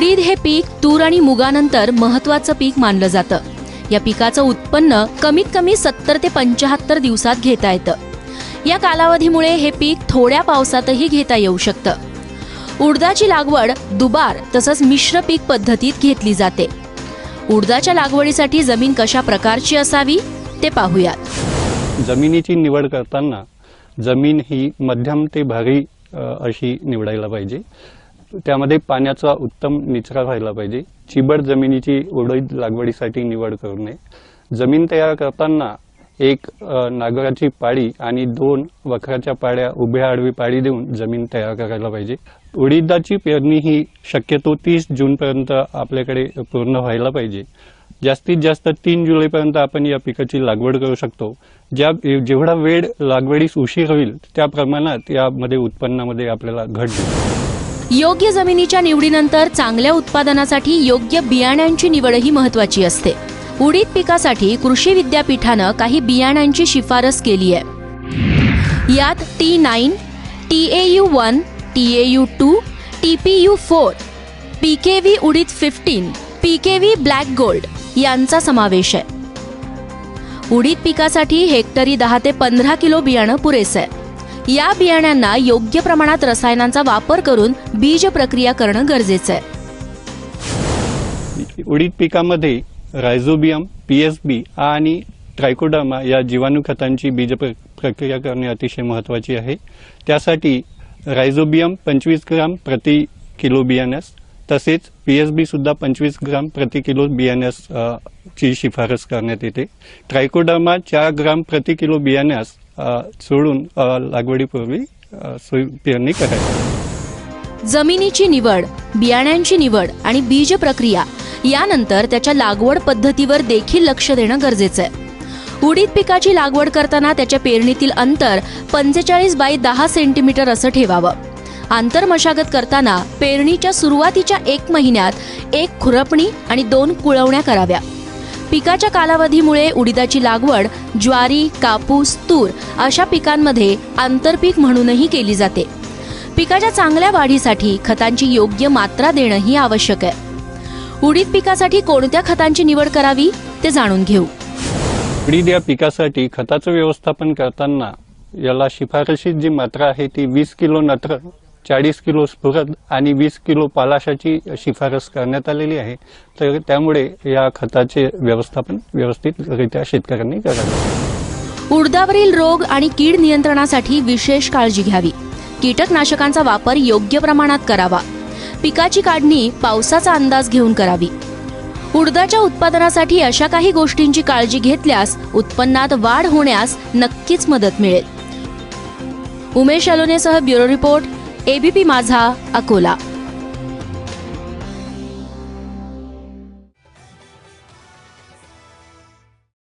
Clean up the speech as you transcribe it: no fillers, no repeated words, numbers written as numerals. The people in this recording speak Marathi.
उडीद हे पीक तूर आणि मुगानंतर महत्त्वाचं पीक मानलं जातं। या पिकाचं उत्पन्न कमीत कमी 70 ते 75 दिवसात घेता येतं। या कालावधीमुळे हे पीक थोड्या पावसातही घेता येऊ शकतं। उडदाची लागवड दुबार तसंच मिश्र पीक पद्धतीत घेतली जाते। उडदाच्या लागवडीसाठी जमीन कशा प्रकारची असावी ते पाहूयात। जमिनीची निवड करताना जमीन ही मध्यम ते भारी अशी निवडायला पाहिजे। त्यामध्ये पाण्याचा उत्तम निचरा व्हायला पाहिजे। चिबड जमिनीची उडीद लागवडीसाठी निवड करू नये। जमीन तयार करताना एक नागराची पाळी आणि 2 वखराच्या पाळ्या उभ्या आडवी पाळी देऊन जमीन तयार करायला पाहिजे। उडीदाची पेरणी ही शक्यतो 30 जून पर्यंत आपल्याकडे पूर्ण व्हायला पाहिजे। जास्तीत जास्त 3 जुलैपर्यंत आपण या पिकाची लागवड करू शकतो। जेवढा वेळ लागवडीस उशीर होईल त्या प्रमाणात यामध्ये उत्पन्नामध्ये आपल्याला घट होईल। योग्य जमिनीच्या निवडीनंतर चांगल्या उत्पादनासाठी योग्य बियाण्यांची निवडही महत्त्वाची असते। उडीद पिकासाठी कृषी विद्यापीठानं काही बियाण्यांची शिफारस केली आहे। यात T9, TAU1, TAU2, TPU4, PKV उडीद 15, PKV ब्लॅक गोल्ड यांचा समावेश आहे। उडीद पिकासाठी हेक्टरी 10 ते 15 किलो बियाणं पुरेसं आहे। या बियाण्यांना योग्य प्रमाणात रसायनांचा वापर करून बीज प्रक्रिया करणं गरजेचं आहे। उडीद पिकामध्ये रायझोबियम, PSB आणि ट्रायकोडर्मा या जीवाणू खतांची बीज प्रक्रिया करणे अतिशय महत्त्वाची आहे। त्यासाठी रायझोबियम 25 ग्राम प्रति किलो बियाण्यास तसेच PSB सुद्धा 25 ग्राम प्रति किलो बियाण्यास ची शिफारस करण्यात येते। ट्रायकोडर्मा 4 ग्राम प्रति किलो बियाण्यास सोडून लागवडीपूर्वी पेरणी करावी। जमिनीची निवड, बियाण्यांची निवड आणि बीज प्रक्रिया यानंतर त्याच्या लागवड पद्धतीवर देखील लक्ष देणं गरजेचं आहे। उडीद पिकाची लागवड करताना त्याच्या पेरणीतील अंतर 45 बाय 10 सेंटीमीटर असं ठेवावं। आंतर मशागत करताना पेरणीच्या सुरुवातीच्या 1 महिन्यात 1 खुरपणी आणि 2 कुळवण्या कराव्या। पिकाच्या कालावधीमुळे उडीदाची लागवड ज्वारी, कापूस, तूर अशा पिकांमध्ये आंतरपीक म्हणूनही केली जाते। पिकाच्या चांगल्या वाढीसाठी खतांची योग्य मात्रा देणंही आवश्यक आहे। उडीद पिकासाठी कोणत्या खतांची निवड करावी ते जाणून घेऊ। उडीद या पिकासाठी खताचं व्यवस्थापन करताना याला शिफारशीत जी मात्रा आहे ती 20 किलो नत्र, 40 किलो स्फुरद आणि 20 किलो पालाशाची शिफारस करण्यात आलेली आहे। तर त्यामुळे या खताचे व्यवस्थापन व्यवस्थितरित्या शेतकऱ्यांनी करावे। उडदावरील रोग आणि कीड नियंत्रणासाठी विशेष काळजी घ्यावी। कीटकनाशकांचा वापर योग्य प्रमाणात करावा। पिकाची काढणी पावसाचा अंदाज घेऊन करावी। उडदाच्या उत्पादनासाठी अशा काही गोष्टींची काळजी घेतल्यास उत्पन्नात वाढ होण्यास नक्कीच मदत मिळेल। उमेश अलोनेसह ब्युरो रिपोर्ट, ABP माझा, अकोला।